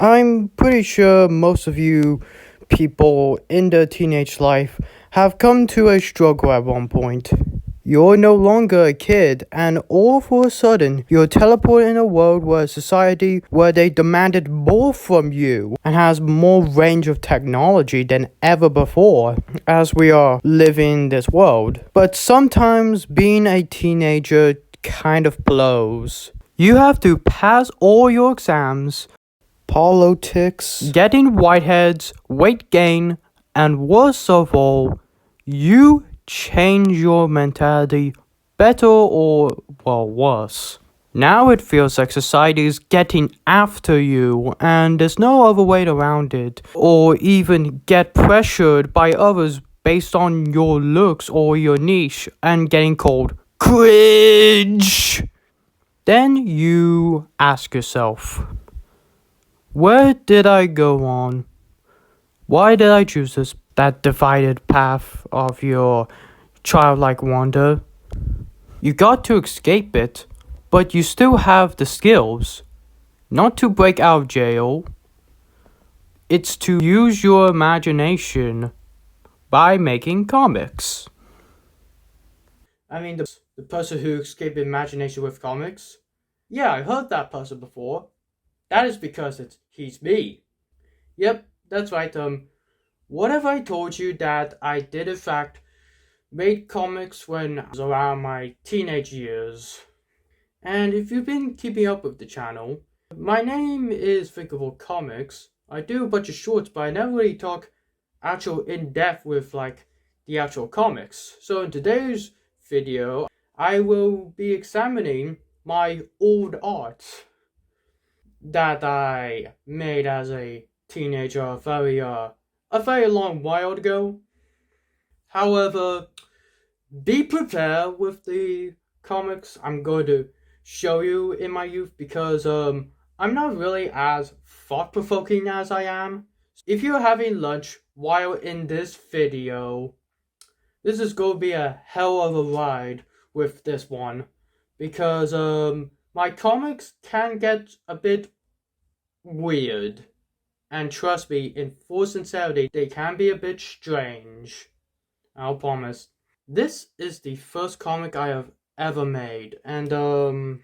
I'm pretty sure most of you people in their teenage life have come to a struggle at one point. You're no longer a kid, and all of a sudden, you're teleported in a world where society where they demanded more from you and has more range of technology than ever before as we are living in this world. But sometimes being a teenager kind of blows. You have to pass all your exams, politics, getting whiteheads, weight gain, and worst of all, you change your mentality better or, well, worse. Now it feels like society is getting after you and there's no other way around it, or even get pressured by others based on your looks or your niche and getting called cringe. Then you ask yourself, where did I go on? Why did I choose that divided path of your childlike wonder? You got to escape it, but you still have the skills. Not to break out of jail. It's to use your imagination by making comics. I mean, the person who escaped imagination with comics? Yeah, I heard that person before. That is because he's me. Yep, that's right. What if I told you that I did in fact made comics when I was around my teenage years? And if you've been keeping up with the channel, my name is Thinkable Comics. I do a bunch of shorts, but I never really talk actual in-depth with like the actual comics. So in today's video, I will be examining my old art that I made as a teenager a very long while ago. However, be prepared with the comics I'm going to show you in my youth because I'm not really as thought-provoking as I am. If you're having lunch while in this video, this is going to be a hell of a ride with this one because my comics can get a bit weird. And trust me, in full sincerity, they can be a bit strange. I'll promise. This is the first comic I have ever made, and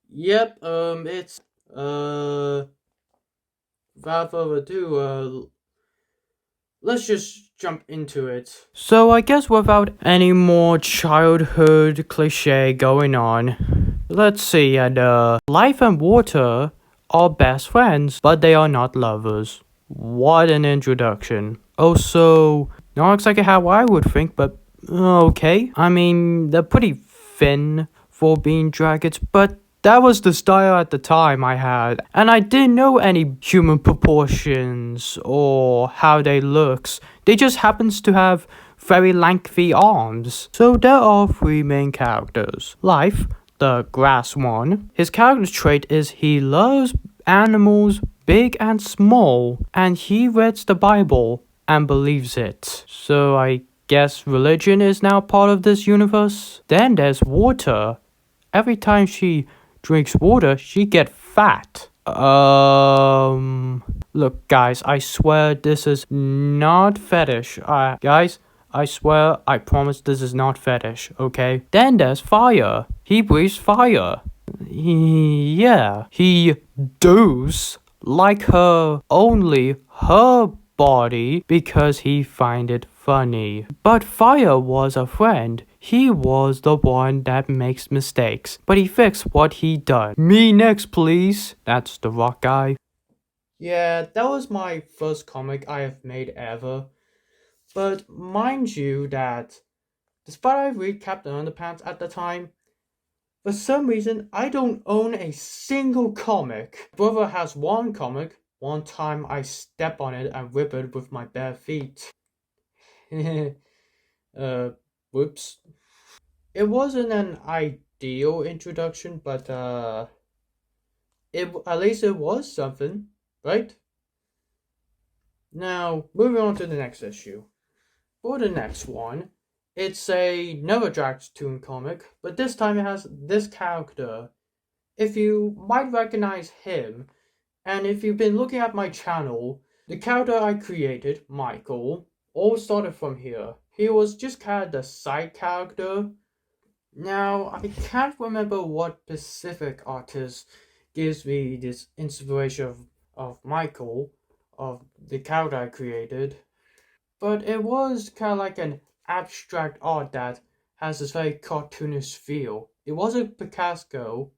yep, it's without further ado, let's just jump into it. So I guess without any more childhood cliche going on, let's see, and life and water are best friends, but they are not lovers. What an introduction. Also, not exactly how I would think, but okay. I mean, they're pretty thin for being dragons, but that was the style at the time I had, and I didn't know any human proportions or how they looks. They just happens to have very lengthy arms. So there are three main characters. Life, the grass one. His character trait is he loves animals big and small, and he reads the Bible and believes it. So I guess religion is now part of this universe. Then there's water. Every time she drinks water, she get fat. Look guys, I swear this is not fetish. Guys, I swear, I promise this is not fetish, okay? Then there's fire. He breathes fire. Yeah, he does like only her body because he find it funny. But fire was a friend. He was the one that makes mistakes, but he fixed what he done. Me next, please. That's the rock guy. Yeah, that was my first comic I have made ever. But mind you that, despite I read Captain Underpants at the time, for some reason I don't own a single comic. My brother has one comic. One time I step on it and rip it with my bare feet. Whoops. It wasn't an ideal introduction, but at least it was something, right? Now, moving on to the next issue. For the next one, it's another Dragtoon comic, but this time it has this character. If you might recognize him, And if you've been looking at my channel, the character I created, Micheal, all started from here. He was just kind of the side character. Now, I can't remember what specific artist gives me this inspiration of Micheal, of the character I created. But it was kind of like an abstract art that has this very cartoonish feel. It wasn't Picasso.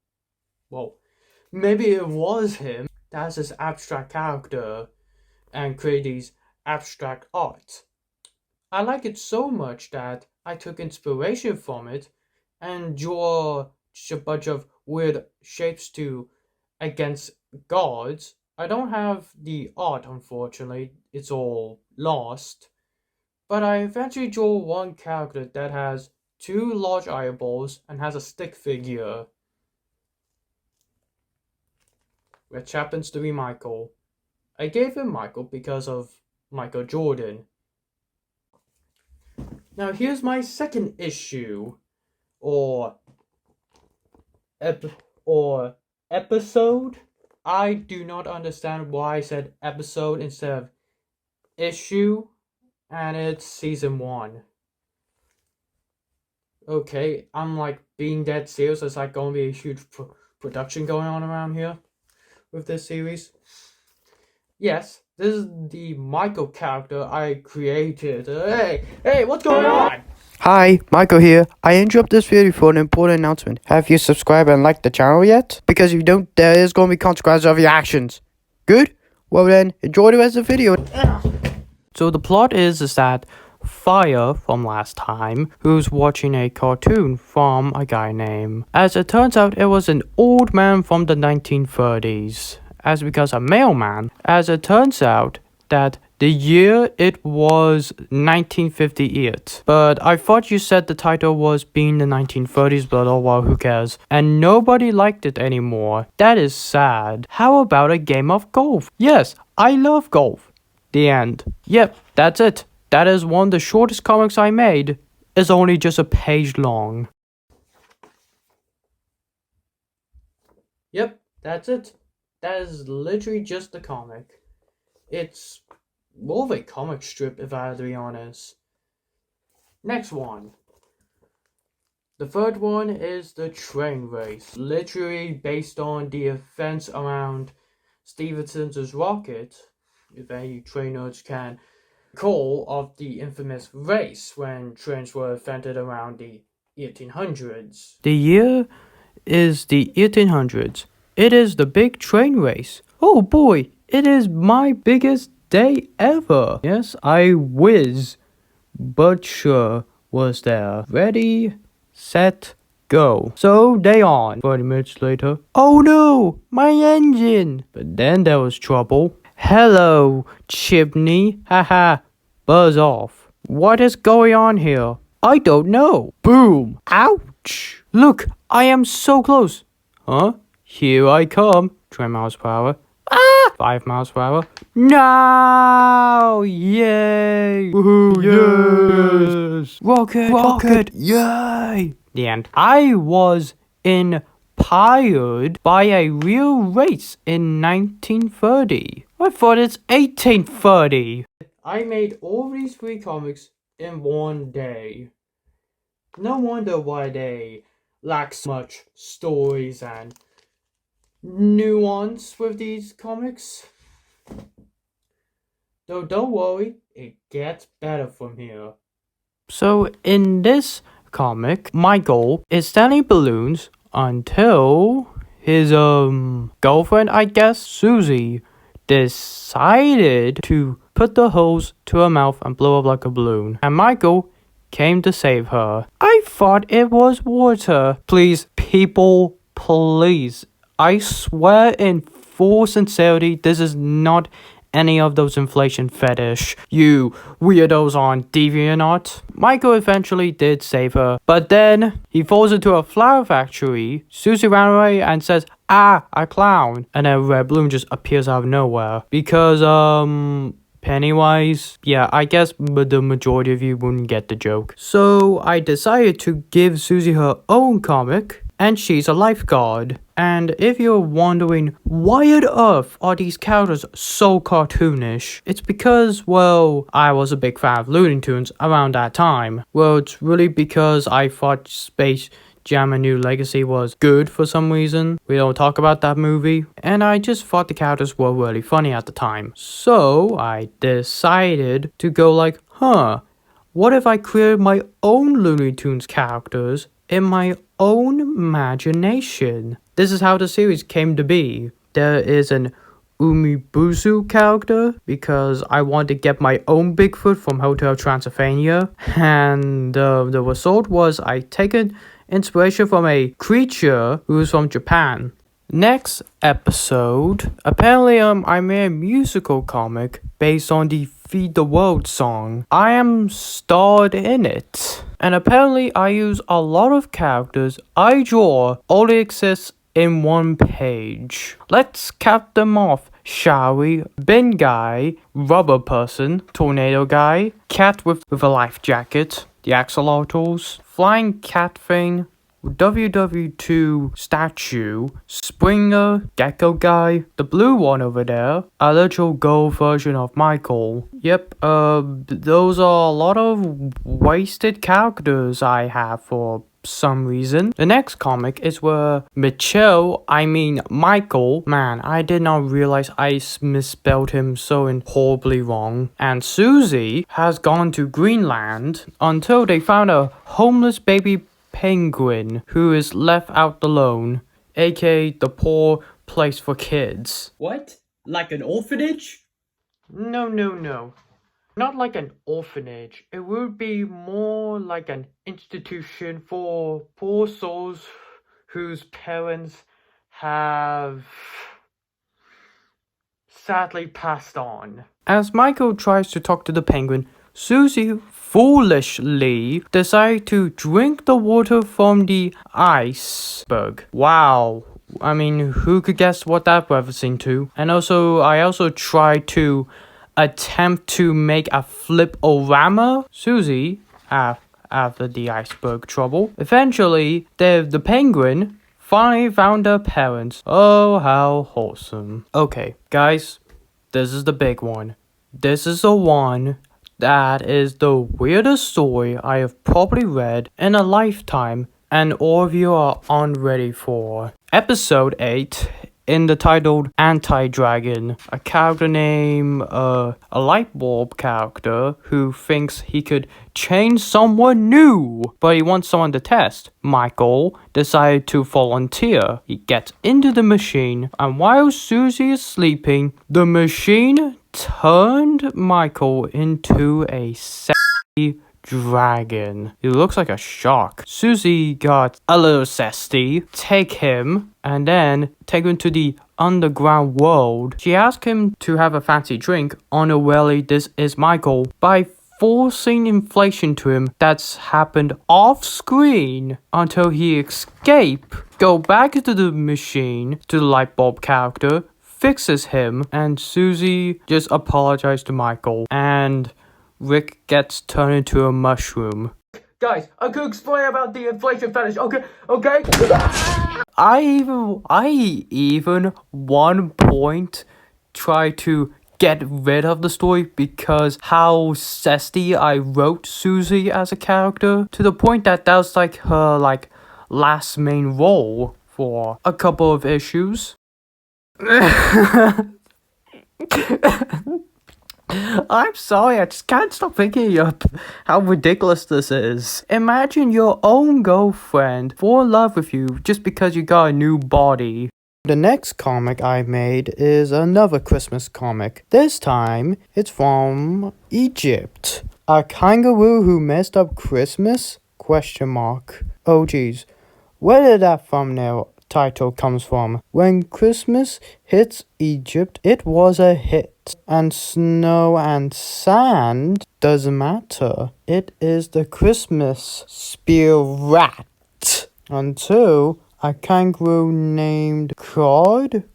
Well, maybe it was him that has this abstract character and create these abstract art. I like it so much that I took inspiration from it and draw just a bunch of weird shapes to against gods. I don't have the art, unfortunately, it's all lost. But I eventually draw one character that has two large eyeballs and has a stick figure, which happens to be Micheal. I gave him Micheal because of Michael Jordan. Now here's my second issue, or episode. I do not understand why I said episode instead of issue, and it's season 1. Okay, I'm like being dead serious. There's like gonna be a huge production going on around here with this series. Yes, this is the Micheal character I created. Hey, what's going on? Hi, Michael here. I interrupt this video for an important announcement. Have you subscribed and liked the channel yet? Because if you don't, there is going to be consequences of your actions. Good? Well then, enjoy the rest of the video. So the plot is that Fire from last time, who's watching a cartoon from a guy named. As it turns out, it was an old man from the 1930s. As because a mailman. As it turns out that the year it was 1958. But I thought you said the title was being the 1930s, but oh well, who cares? And nobody liked it anymore. That is sad. How about a game of golf? Yes, I love golf. The end. Yep, that's it. That is one of the shortest comics I made. It's only just a page long. Yep, that's it. That is literally just the comic. It's more of a comic strip, if I had to be honest. Next one. The third one is the train race. Literally based on the events around Stephenson's rocket, if any train nerds can recall, of the infamous race when trains were invented around the 1800s. The year is the 1800s. It is the big train race. Oh boy, it is my biggest day ever. Yes, I whiz. Butcher was there. Ready, set, go. So they on. 30 minutes later. Oh no, my engine. But then there was trouble. Hello, chimney. Haha, buzz off. What is going on here? I don't know. Boom. Ouch. Look, I am so close. Huh? Here I come. 20 miles per hour. 5 miles per hour. No! Yay! Woohoo! Yes! Rocket! Yay! The end. I was inspired by a real race in 1930. I thought it's 1830. I made all these 3 comics in one day. No wonder why they lack so much stories and nuance with these comics. Though don't worry, it gets better from here. So in this comic, Micheal is selling balloons until his girlfriend, I guess, Susie, decided to put the hose to her mouth and blow up like a balloon. And Micheal came to save her. I thought it was water. Please, people, please. I swear in full sincerity, this is not any of those inflation fetish you weirdos on DeviantArt. Micheal eventually did save her, but then he falls into a flower factory. Susie ran away and says, "Ah, a clown," and a red balloon just appears out of nowhere. Because, Pennywise? Yeah, I guess the majority of you wouldn't get the joke. So I decided to give Susie her own comic, and she's a lifeguard. And if you're wondering why on earth are these characters so cartoonish, it's because, well, I was a big fan of Looney Tunes around that time. Well, it's really because I thought Space Jam: A New Legacy was good for some reason. We don't talk about that movie. And I just thought the characters were really funny at the time. So I decided to go like, what if I created my own Looney Tunes characters in my own imagination? This is how the series came to be. There is an Umibuzu character because I wanted to get my own Bigfoot from Hotel Transylvania, and the result was I taken inspiration from a creature who's from Japan. Next episode, apparently I made a musical comic based on the Feed the World song. I am starred in it. And apparently I use a lot of characters I draw only exists in one page. Let's cap them off, shall we? Bin guy, rubber person, tornado guy, cat with a life jacket, the axolotls, flying cat thing, WW2 statue, Springer, Gecko guy, the blue one over there, a little gold version of Micheal. Yep, those are a lot of wasted characters I have for some reason. The next comic is where Micheal, Michael, man, I did not realize I misspelled him so horribly wrong, and Susie has gone to Greenland until they found a homeless baby penguin who is left out alone, aka the poor place for kids. What? Like an orphanage? No. Not like an orphanage. It would be more like an institution for poor souls whose parents have sadly passed on. As Michael tries to talk to the penguin, Susie foolishly decides to drink the water from the iceberg. Wow. I mean, who could guess what that referencing to? And I also tried to attempt to make a flip-orama. Susie, after the iceberg trouble, eventually the penguin finally found her parents. Oh, how wholesome. Okay, guys, this is the big one. This is the one that is the weirdest story I have probably read in a lifetime, and all of you are unready for. Episode 8, in the titled Anti-Dragon, a character named a light bulb character who thinks he could change someone new, but he wants someone to test. Michael decided to volunteer. He gets into the machine, and while Susie is sleeping, the machine turned Michael into a sexy dragon. He looks like a shark. Susie got a little zesty, take him, and then take him to the underground world. She asked him to have a fancy drink, unaware this is Michael, by forcing inflation to him that's happened off screen until he escape, go back into the machine to the light bulb character, fixes him, and Susie just apologized to Michael, and Rick gets turned into a mushroom. Guys, I could explain about the inflation fetish, okay? I even one point tried to get rid of the story because how zesty I wrote Susie as a character, to the point that was like her last main role for a couple of issues. I'm sorry, I just can't stop thinking of how ridiculous this is. Imagine your own girlfriend fall in love with you just because you got a new body. The next comic I made is another Christmas comic. This time, it's from Egypt. A kangaroo who messed up Christmas? ? Oh geez, where did that thumbnail title comes from? When Christmas hits Egypt, it was a hit. And snow and sand doesn't matter. It is the Christmas spirit. Until a kangaroo named Claude.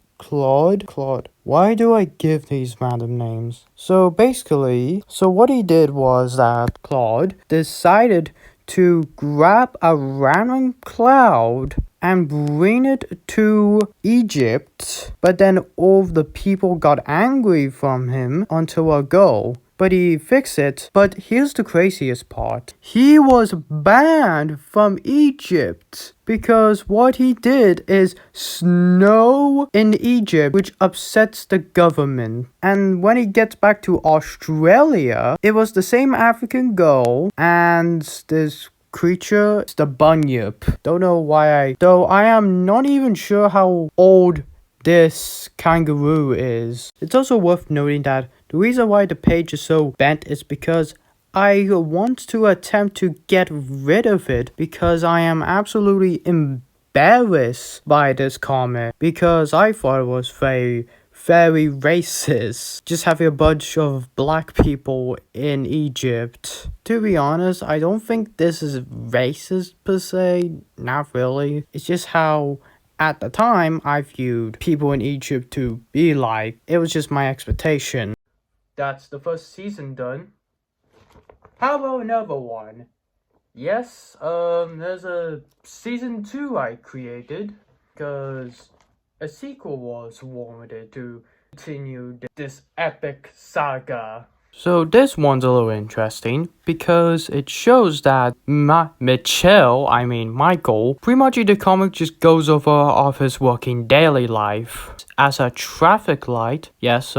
Why do I give these random names? So what he did was that Claude decided to grab a random cloud and bring it to Egypt. But then all of the people got angry from him until a girl. But he fixed it. But here's the craziest part. He was banned from Egypt because what he did is snow in Egypt, which upsets the government. And when he gets back to Australia, it was the same African girl and this creature, it's the bunyip. Don't know why though I am not even sure how old this kangaroo is. It's also worth noting that the reason why the page is so bent is because I want to attempt to get rid of it because I am absolutely embarrassed by this comment because I thought it was very racist. Just having a bunch of black people in Egypt. To be honest, I don't think this is racist per se. Not really. It's just how at the time I viewed people in Egypt to be like. It was just my expectation. That's the first season done. How about another one? Yes, there's a season 2 I created because a sequel was warranted to continue this epic saga. So this one's a little interesting because it shows that Micheal, pretty much in the comic just goes over of his working daily life as a traffic light. Yes,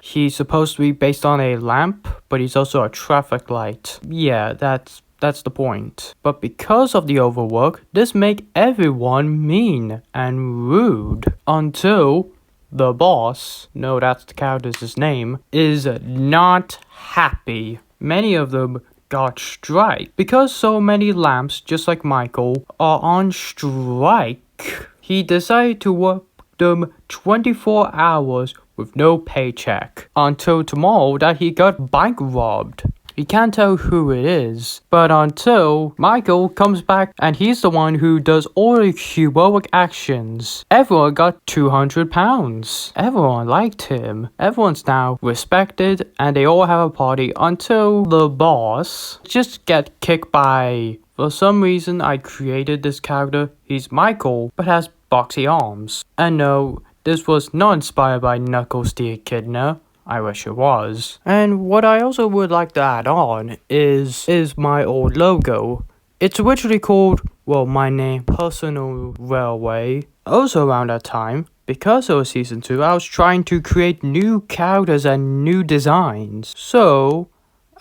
he's supposed to be based on a lamp, but he's also a traffic light. Yeah, that's the point. But because of the overwork, this make everyone mean and rude until the boss, no, that's the character's name, is not happy. Many of them got strike. Because so many lamps, just like Micheal, are on strike, he decided to work them 24 hours with no paycheck. Until tomorrow that he got bank robbed. You can't tell who it is, but until Micheal comes back and he's the one who does all the heroic actions. Everyone got £200. Everyone liked him. Everyone's now respected and they all have a party until the boss just get kicked by. For some reason I created this character. He's Micheal but has boxy arms. And no, this was not inspired by Knuckles the Echidna. I wish it was. And what I also would like to add on is my old logo. It's originally called, well, my name, Personal Railway. Also around that time, because it was season 2, I was trying to create new characters and new designs. So,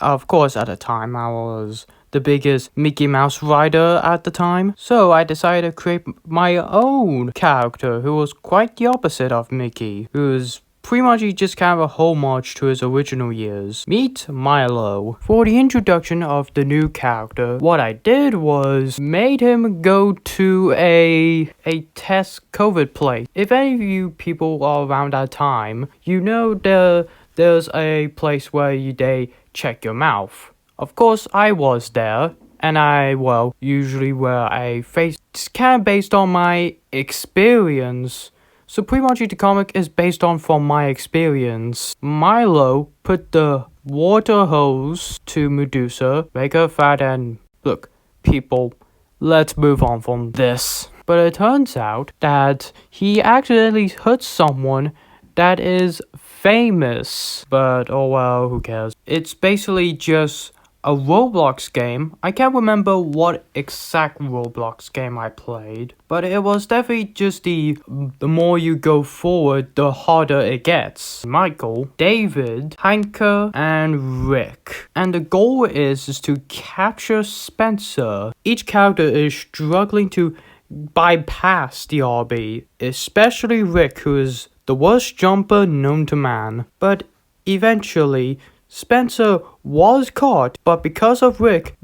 of course at the time I was the biggest Mickey Mouse rider at the time. So I decided to create my own character who was quite the opposite of Mickey. Who's pretty much just kind of a homage to his original years. Meet Milo. For the introduction of the new character, what I did was made him go to a test COVID place. If any of you people are around that time, you know there's a place where they check your mouth. Of course, I was there. And I, well, usually wear a face. It's kind of based on my experience. So pretty much the comic is based on from my experience. Milo put the water hose to Medusa, make her fat, and look, people, let's move on from this. But it turns out that he accidentally hurt someone that is famous. But oh well, who cares? It's basically just a Roblox game. I can't remember what exact Roblox game I played, but it was definitely just the more you go forward, the harder it gets. Micheal, David, Hanker, and Rick. And the goal is to capture Spencer. Each character is struggling to bypass the RB, especially Rick, who is the worst jumper known to man. But eventually, Spencer was caught, but because of Rick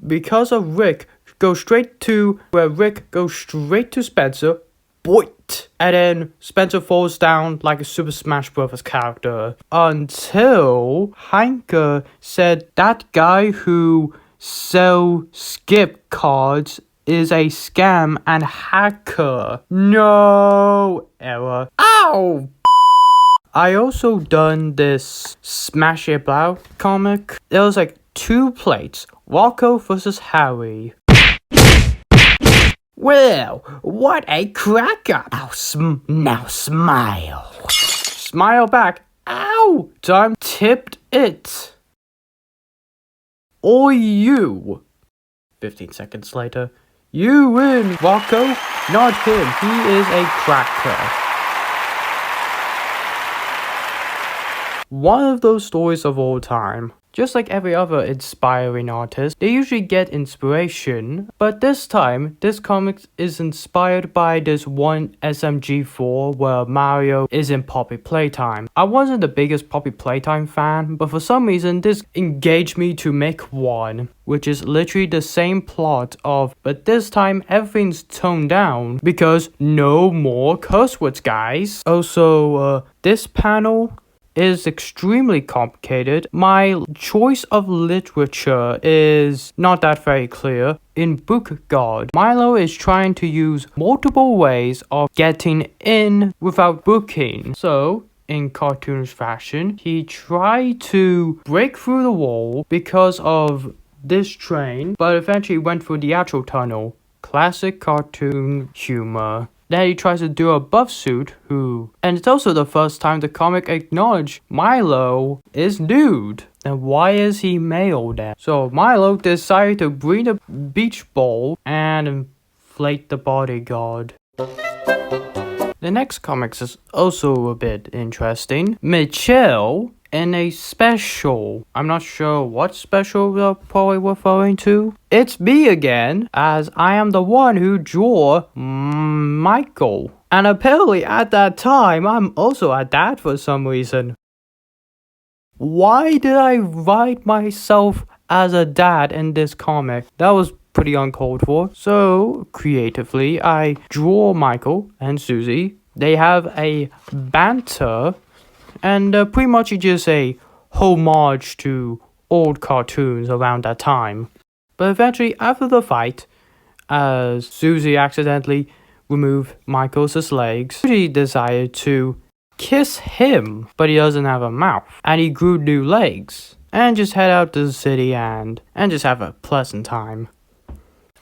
goes straight to where Rick goes straight to Spencer, boit, and then Spencer falls down like a Super Smash Bros. Character until Hanker said that guy who sells skip cards is a scam and hacker. No error. Ow! I also done this Smash It Blow comic. There was like 2 plates. Rocco versus Harry. Well, what a cracker! Now smile. Smile back. Ow! Time tipped it. Or you. 15 seconds later. You win, Rocco. Not him. He is a cracker. One of those stories of all time. Just like every other inspiring artist, they usually get inspiration, but this time, this comic is inspired by this one SMG4 where Mario is in Poppy Playtime. I wasn't the biggest Poppy Playtime fan, but for some reason this engaged me to make one, which is literally the same plot of, but this time everything's toned down because no more curse words, guys. Also, this panel is extremely complicated. My choice of literature is not that very clear. In Book God, Milo is trying to use multiple ways of getting in without booking. So, in cartoonish fashion, he tried to break through the wall because of this train, but eventually went through the actual tunnel. Classic cartoon humor. Then he tries to do a buff suit and it's also the first time the comic acknowledged Milo is nude. And why is he male then? So Milo decided to bring the beach ball and inflate the bodyguard. The next comic is also a bit interesting. Micheal in a special. I'm not sure what special they're probably referring to. It's me again, as I am the one who drew Micheal. And apparently at that time, I'm also a dad for some reason. Why did I write myself as a dad in this comic? That was pretty uncalled for. So, creatively, I draw Micheal and Susie. They have a banter. And pretty much just a homage to old cartoons around that time. But eventually, after the fight, as Susie accidentally removed Michael's legs, Susie decided to kiss him, but he doesn't have a mouth. And he grew new legs. And just head out to the city and just have a pleasant time.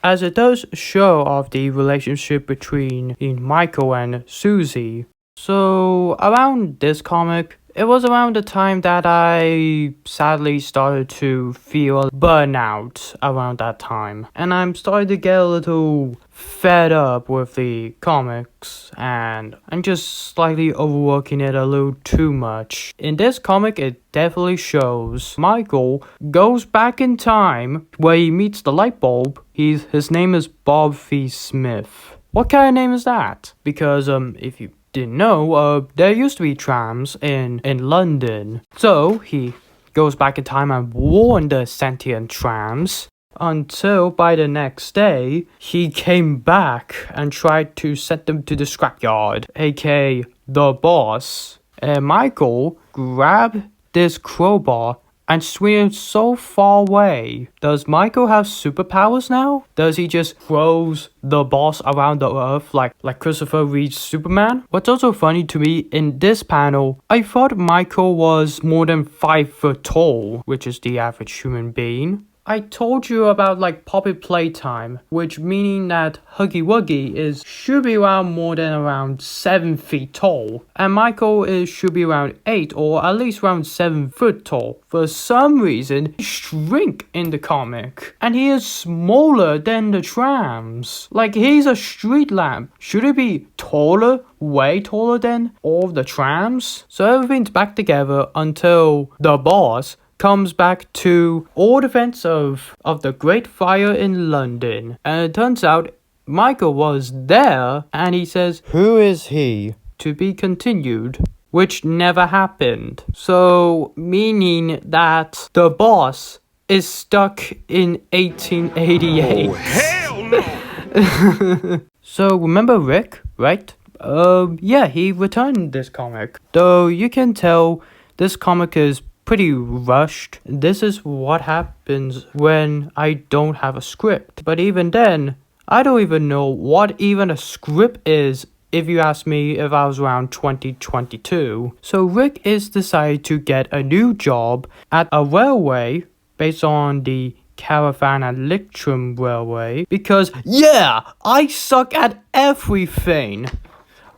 As it does show off the relationship between Micheal and Susie. So, around this comic, it was around the time that I sadly started to feel burnout around that time. And I'm starting to get a little fed up with the comics and I'm just slightly overworking it a little too much. In this comic, it definitely shows Micheal goes back in time where he meets the light bulb. His name is Bob V. Smith. What kind of name is that? Because if you didn't know, there used to be trams in London. So he goes back in time and warned the sentient trams until by the next day he came back and tried to set them to the scrapyard, aka the boss. And Micheal grabbed this crowbar and swing it so far away. Does Micheal have superpowers now? Does he just throws the boss around the earth like Christopher Reeve's Superman? What's also funny to me in this panel, I thought Micheal was more than 5 foot tall, which is the average human being. I told you about Poppy Playtime, which meaning that Huggy Wuggy should be around 7 feet tall, and Micheal should be around 8 or at least around 7 foot tall. For some reason, he shrink in the comic, and he is smaller than the trams. He's a street lamp. Should he be taller? Way taller than all the trams? So everything's back together until the boss comes back to all events of the Great Fire in London. And it turns out Micheal was there and he says, Who is he? To be continued, which never happened. So, meaning that the boss is stuck in 1888. Oh, hell no! So, remember Rick, right? Yeah, he returned this comic. Though you can tell this comic is pretty rushed. This is what happens when I don't have a script. But even then, I don't even know what even a script is if you ask me if I was around 2022. So Rick is decided to get a new job at a railway based on the Caravan and Lictrum Railway because, yeah, I suck at everything.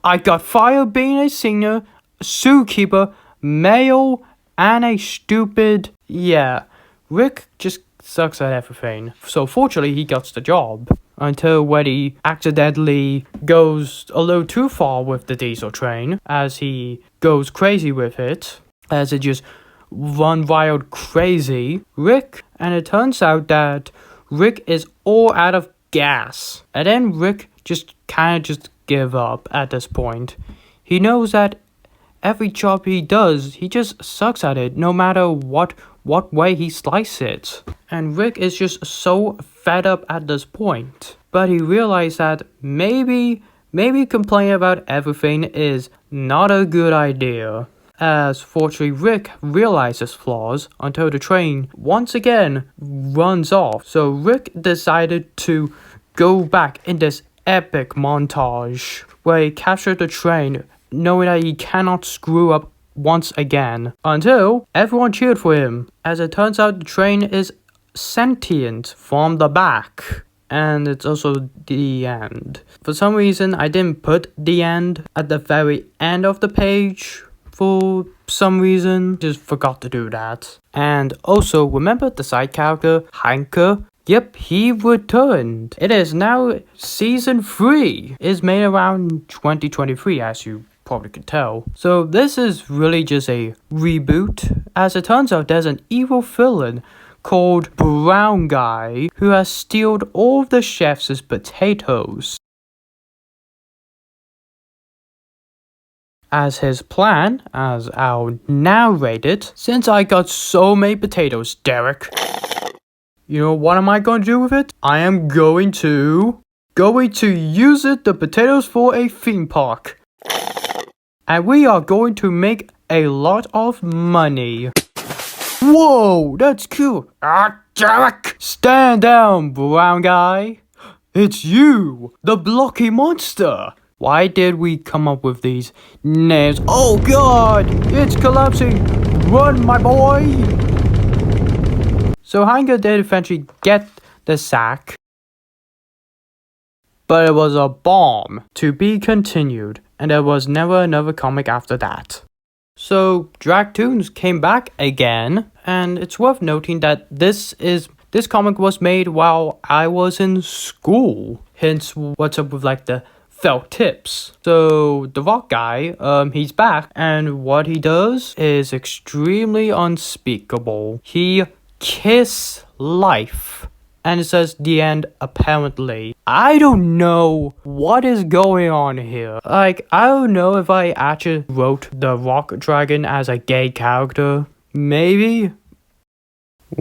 I got fired being a singer, a zookeeper, male, and a stupid... Yeah, Rick just sucks at everything. So fortunately, he gets the job. Until when he accidentally goes a little too far with the diesel train, as he goes crazy with it, as it just run wild crazy, Rick, and it turns out that Rick is all out of gas. And then Rick just kind of just give up at this point. He knows that every job he does, he just sucks at it, no matter what way he slices it. And Rick is just so fed up at this point. But he realized that maybe complaining about everything is not a good idea. As fortunately Rick realizes flaws until the train once again runs off. So Rick decided to go back in this epic montage where he captured the train knowing that he cannot screw up once again, until everyone cheered for him. As it turns out, the train is sentient from the back. And it's also the end. For some reason, I didn't put the end at the very end of the page. For some reason, just forgot to do that. And also, remember the side character, Heinke? Yep, he returned. It is now season 3. It's made around 2023, as you probably could tell. So this is really just a reboot. As it turns out, there's an evil villain called Brown Guy who has stealed all of the chef's potatoes. As his plan, as I'll narrate it, since I got so many potatoes, Derek, you know what am I going to do with it? I am going to use the potatoes for a theme park. And we are going to make a lot of money. Whoa, that's cool. Derek! Stand down, Brown Guy. It's you, the blocky monster. Why did we come up with these names? Oh god, it's collapsing. Run, my boy. So Heinke did eventually get the sack. But it was a bomb. To be continued. And there was never another comic after that. So Dragtoons came back again, and it's worth noting that this comic was made while I was in school. Hence, what's up with like the felt tips. So the rock guy, he's back, and what he does is extremely unspeakable. He kiss life. And it says the end, apparently. I don't know what is going on here. Like, I don't know if I actually wrote the rock dragon as a gay character. Maybe?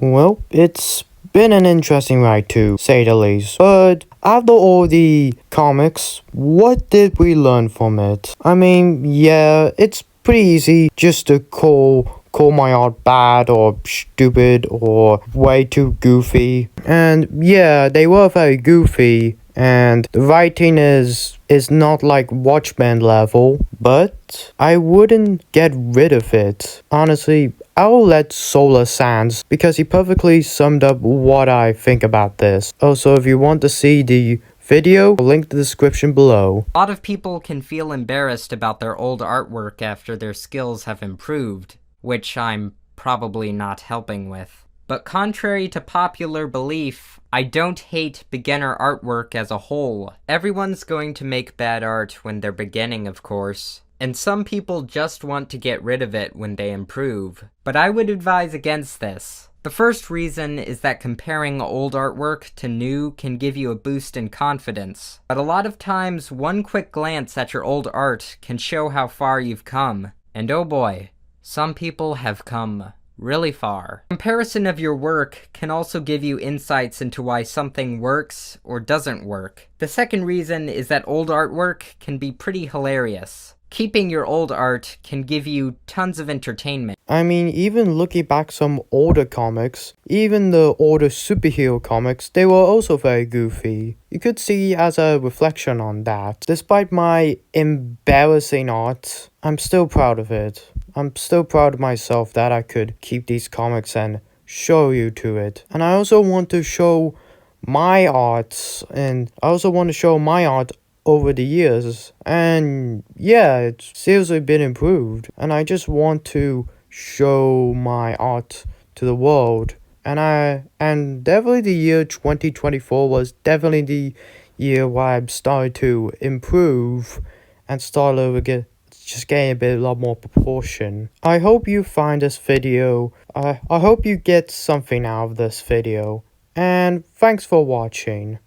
Well, it's been an interesting ride to say the least. But after all the comics, what did we learn from it? I mean, yeah, it's pretty easy just to call my art bad or stupid or way too goofy. And yeah, they were very goofy, and the writing is not like Watchmen level, but I wouldn't get rid of it. Honestly, I'll let Solar Sands, because he perfectly summed up what I think about this. Also, if you want to see the video, I'll link the description below. A lot of people can feel embarrassed about their old artwork after their skills have improved, which I'm probably not helping with. But contrary to popular belief, I don't hate beginner artwork as a whole. Everyone's going to make bad art when they're beginning, of course, and some people just want to get rid of it when they improve. But I would advise against this. The first reason is that comparing old artwork to new can give you a boost in confidence. But a lot of times, one quick glance at your old art can show how far you've come. And oh boy, some people have come really far. Comparison of your work can also give you insights into why something works or doesn't work. The second reason is that old artwork can be pretty hilarious. Keeping your old art can give you tons of entertainment. I mean, even looking back some older comics, even the older superhero comics, they were also very goofy. You could see as a reflection on that. Despite my embarrassing art, I'm still proud of it. I'm still proud of myself that I could keep these comics and show you to it. And I also want to show my art, and I also want to show my art over the years. And yeah, it's seriously been improved. And I just want to show my art to the world. And definitely the year 2024 was definitely the year where I started to improve and start over just getting a lot more proportion. I hope you find this video. I hope you get something out of this video. And thanks for watching.